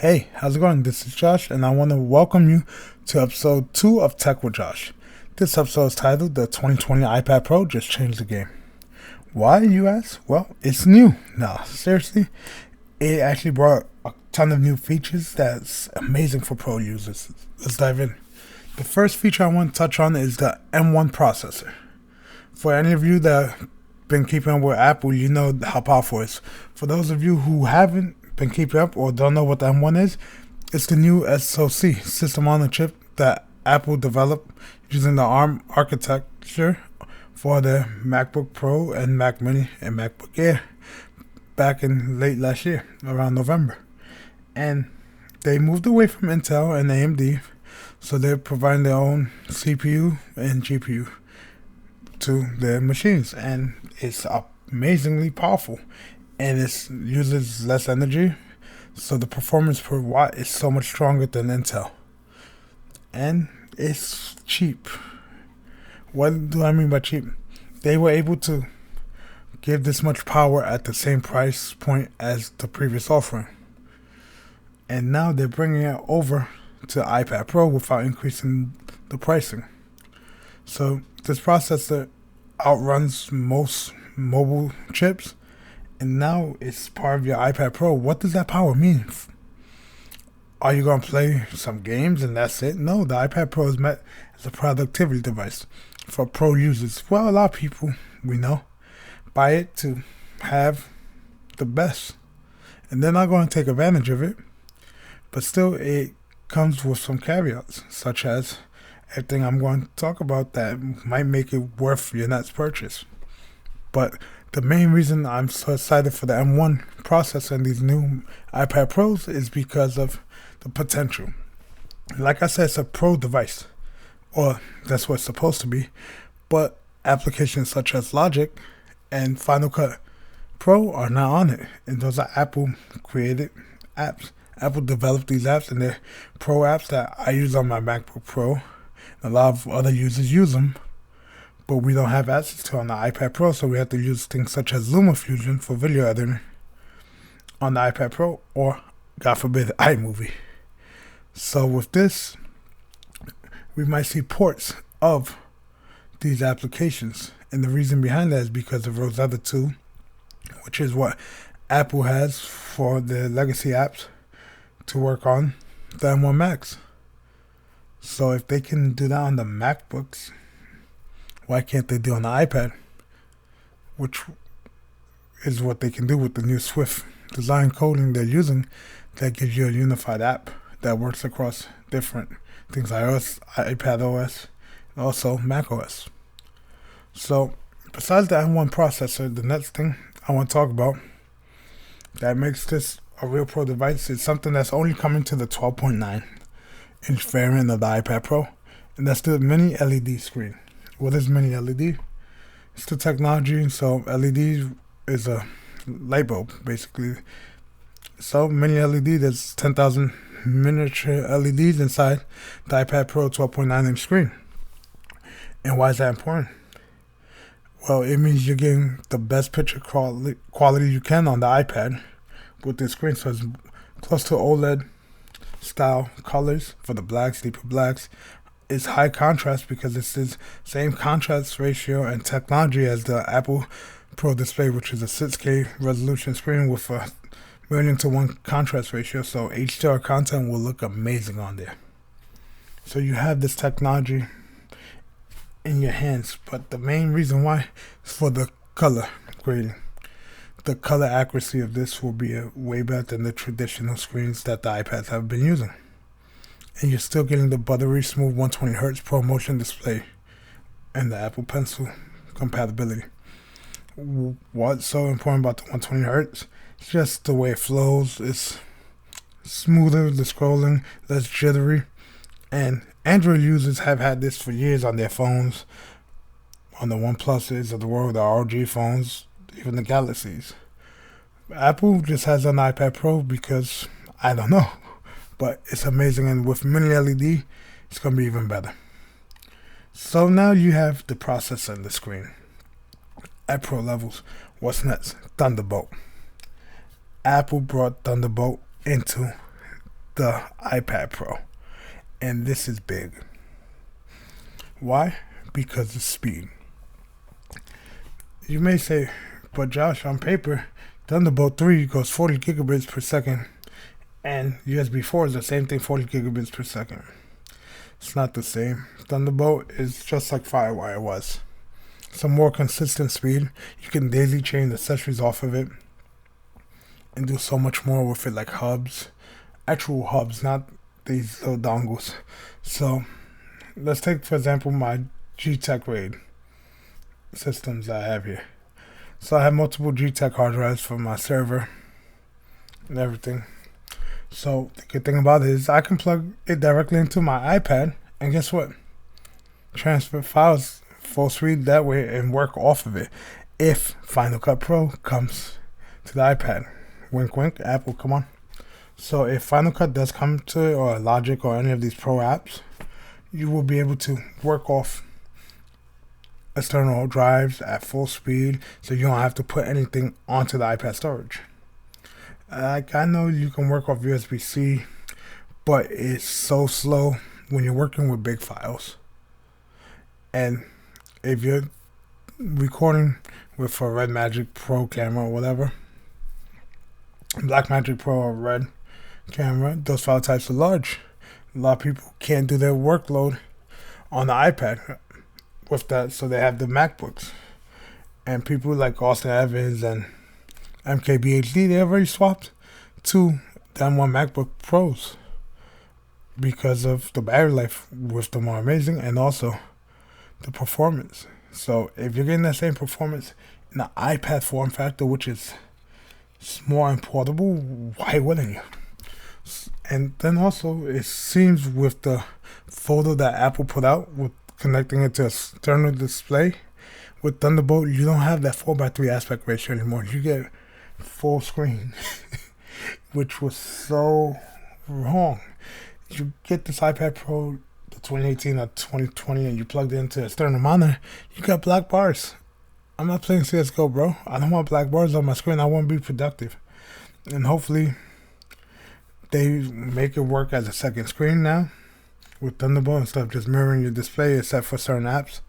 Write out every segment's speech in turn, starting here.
Hey, how's it going? This is Josh, and I want to welcome you to episode 2 of Tech with Josh. This episode is titled The 2020 iPad Pro Just Changed the Game. Why, you ask? Well, it's new. No, seriously, it actually brought a ton of new features that's amazing for pro users. Let's dive in. The first feature I want to touch on is the M1 processor. For any of you that have been keeping up with Apple, you know how powerful it is. For those of you who haven't been keeping up or don't know what the M1 is, it's the new SoC, system on a chip, that Apple developed using the ARM architecture for the MacBook Pro and Mac Mini and MacBook Air back in late last year, around November. And they moved away from Intel and AMD, so they're providing their own CPU and GPU to their machines, and it's amazingly powerful, and it uses less energy, so the performance per watt is so much stronger than Intel, and it's cheap. What do I mean by cheap? They were able to give this much power at the same price point as the previous offering, and now they're bringing it over to iPad Pro without increasing the pricing. So this processor outruns most mobile chips, and now it's part of your iPad Pro. What does that power mean? Are you going to play some games and that's it? No, the iPad Pro is meant as a productivity device for pro users. Well, a lot of people, we know, buy it to have the best, and they're not going to take advantage of it, but still it comes with some caveats, such as everything I'm going to talk about that might make it worth your next purchase. But the main reason I'm so excited for the M1 processor and these new iPad Pros is because of the potential. Like I said, it's a pro device, or that's what it's supposed to be, but applications such as Logic and Final Cut Pro are not on it, and those are Apple created apps. Apple developed these apps, and they're pro apps that I use on my MacBook Pro. A lot of other users use them, but we don't have access to on the iPad Pro, so we have to use things such as LumaFusion for video editing on the iPad Pro, or, God forbid, iMovie. So with this, we might see ports of these applications, and the reason behind that is because of Rosetta 2, which is what Apple has for their legacy apps to work on the M1 Max. So if they can do that on the MacBooks, why can't they do on the iPad? Which is what they can do with the new Swift design coding they're using, that gives you a unified app that works across different things, iOS, iPad OS, and also Mac OS. So besides the M1 processor, the next thing I want to talk about that makes this a real pro device is something that's only coming to the 12.9-inch variant of the iPad Pro, and that's the mini LED screen. What is mini LED? It's the technology. So LED is a light bulb, basically. So mini LED, there's 10,000 miniature LEDs inside the iPad Pro 12.9-inch screen. And why is that important? Well, it means you're getting the best picture quality you can on the iPad with this screen. So it's close to OLED style colors for the blacks, deeper blacks. It's high contrast because it's the same contrast ratio and technology as the Apple Pro display, which is a 6K resolution screen with a 1,000,000:1 contrast ratio. So HDR content will look amazing on there. So you have this technology in your hands, but the main reason why is for the color grading. The color accuracy of this will be way better than the traditional screens that the iPads have been using. And you're still getting the buttery smooth 120Hz ProMotion display and the Apple Pencil compatibility. What's so important about the 120Hz? It's just the way it flows. It's smoother, the scrolling, less jittery. And Android users have had this for years on their phones, on the OnePluses of the world, the ROG phones, even the Galaxies. Apple just has an iPad Pro because, I don't know, but it's amazing, and with mini LED, it's going to be even better. So now you have the processor and the screen. At pro levels, what's next? Thunderbolt. Apple brought Thunderbolt into the iPad Pro. And this is big. Why? Because of speed. You may say, but Josh, on paper, Thunderbolt 3 goes 40 gigabits per second, and USB 4 is the same thing, 40 gigabits per second. It's not the same. Thunderbolt is just like Firewire was. Some more consistent speed. You can daisy chain accessories off of it and do so much more with it, like hubs. Actual hubs, not these little dongles. So let's take, for example, my G-Tech RAID systems that I have here. So I have multiple G-Tech hard drives for my server and everything. So the good thing about it is I can plug it directly into my iPad, and guess what? Transfer files full speed that way and work off of it. If Final Cut Pro comes to the iPad, wink wink, Apple, come on. So if Final Cut does come to it, or Logic, or any of these pro apps, you will be able to work off external drives at full speed, so you don't have to put anything onto the iPad storage. Like, I know you can work off USB-C, but it's so slow when you're working with big files. And if you're recording with a Red Magic Pro camera or whatever, Black Magic Pro or Red camera, those file types are large. A lot of people can't do their workload on the iPad with that, so they have the MacBooks. And people like Austin Evans and MKBHD, they already swapped to the M1 MacBook Pros because of the battery life with them are amazing, and also the performance. So if you're getting that same performance in the iPad form factor, which is small and portable, why wouldn't you? And then also, it seems with the photo that Apple put out with connecting it to external display, with Thunderbolt, you don't have that 4:3 aspect ratio anymore. You get full screen, which was so wrong. You get this iPad Pro, the 2018 or 2020, and you plugged it into external monitor, you got black bars. I'm not playing CSGO, bro. I don't want black bars on my screen. I want to be productive. And hopefully they make it work as a second screen now with Thunderbolt, instead of just mirroring your display, except for certain apps,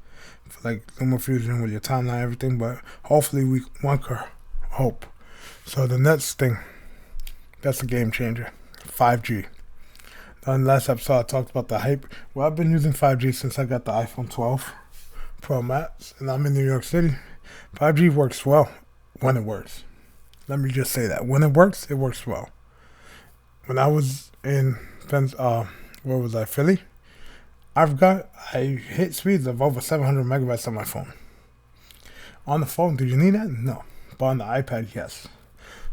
for like LumaFusion with your timeline, everything. But hopefully we want her hope. So the next thing, that's a game changer, 5G. On the last episode, I talked about the hype. Well, I've been using 5G since I got the iPhone 12 Pro Max, and I'm in New York City. 5G works well when it works. Let me just say that. When it works well. When I was in where was I? Philly? I hit speeds of over 700 megabytes on my phone. On the phone, do you need that? No. But on the iPad, yes.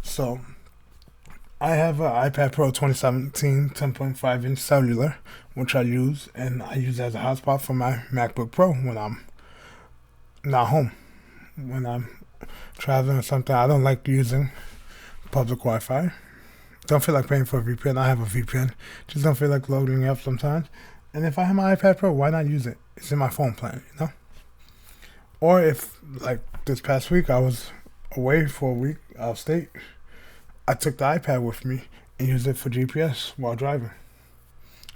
So I have an iPad Pro 2017 10.5 inch cellular, which I use, and I use as a hotspot for my MacBook Pro when I'm not home. When I'm traveling or something, I don't like using public Wi-Fi. Don't feel like paying for a VPN. I have a VPN. Just don't feel like loading it up sometimes. And if I have my iPad Pro, why not use it? It's in my phone plan, you know? Or if, like this past week, I was away for a week out of state, I took the iPad with me and used it for GPS while driving.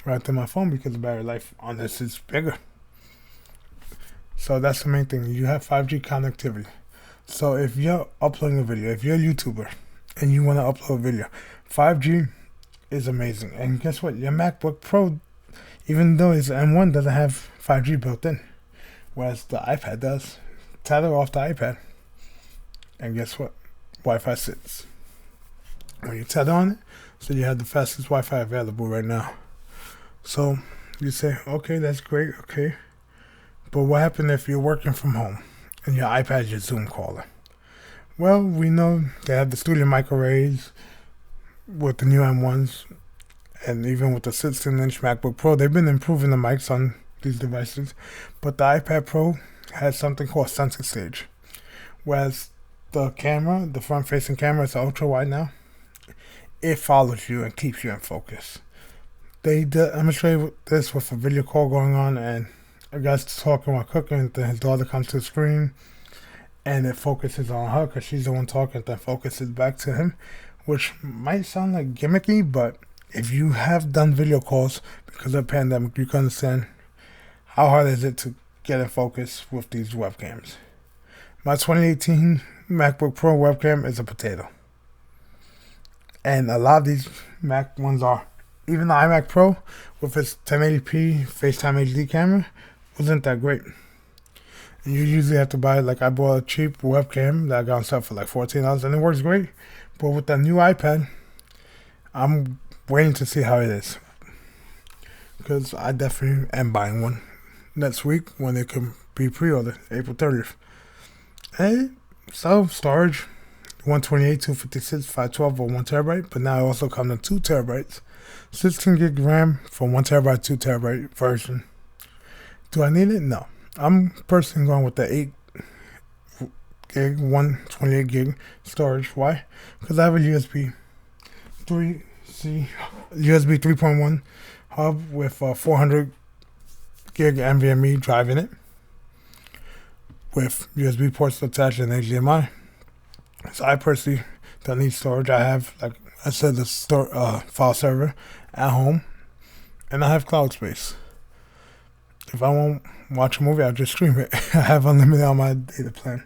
Right to my phone, because the battery life on this is bigger. So that's the main thing. You have 5G connectivity. So if you're uploading a video, if you're a YouTuber and you want to upload a video, 5G is amazing. And guess what? Your MacBook Pro, even though it's M1, doesn't have 5G built in, whereas the iPad does. Tether off the iPad, and guess what? Wi-Fi 6. When you tether on it, so you have the fastest Wi-Fi available right now. So you say, okay, that's great, okay. But what happens if you're working from home and your iPad is your Zoom caller? Well, we know they have the Studio Mic arrays with the new M1s, and even with the 16-inch MacBook Pro, they've been improving the mics on these devices. But the iPad Pro has something called Sensor Stage, whereas the camera, the front-facing camera, is ultra wide now. It follows you and keeps you in focus. They demonstrated this with a video call going on, and a guy's talking while cooking, and then his daughter comes to the screen, and it focuses on her because she's the one talking, then focuses back to him, which might sound like gimmicky, but if you have done video calls because of the pandemic, you can understand how hard is it to get in focus with these webcams. My 2018 MacBook Pro webcam is a potato. And a lot of these Mac ones are. Even the iMac Pro with its 1080p FaceTime HD camera wasn't that great. And you usually have to buy, like I bought a cheap webcam that I got on sale for like $14 and it works great. But with the new iPad, I'm waiting to see how it is. Because I definitely am buying one next week when it can be pre-ordered, April 30th. And so, storage, 128, 256, 512 or 1 terabyte, but now it also comes in 2 terabytes. 16 gig RAM for 1 terabyte, 2 terabyte version. Do I need it? No. I'm personally going with the 8 gig, 128 gig storage. Why? Because I have a USB 3.1 hub with 400 gig NVMe drive in it, with USB ports attached and HDMI. So I personally don't need storage. I have, like I said, the file server at home, and I have cloud space. If I won't watch a movie, I'll just stream it. I have unlimited on my data plan.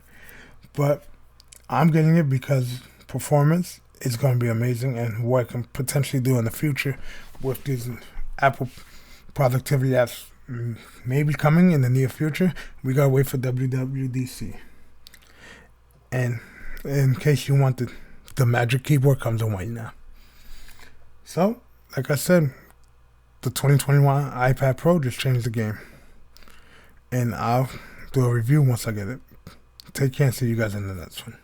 But I'm getting it because performance is going to be amazing, and what I can potentially do in the future with these Apple productivity apps maybe coming in the near future. We gotta wait for WWDC. And in case you want the magic keyboard comes in white now. So, like I said, the 2021 iPad Pro just changed the game. And I'll do a review once I get it. Take care and see you guys in the next one.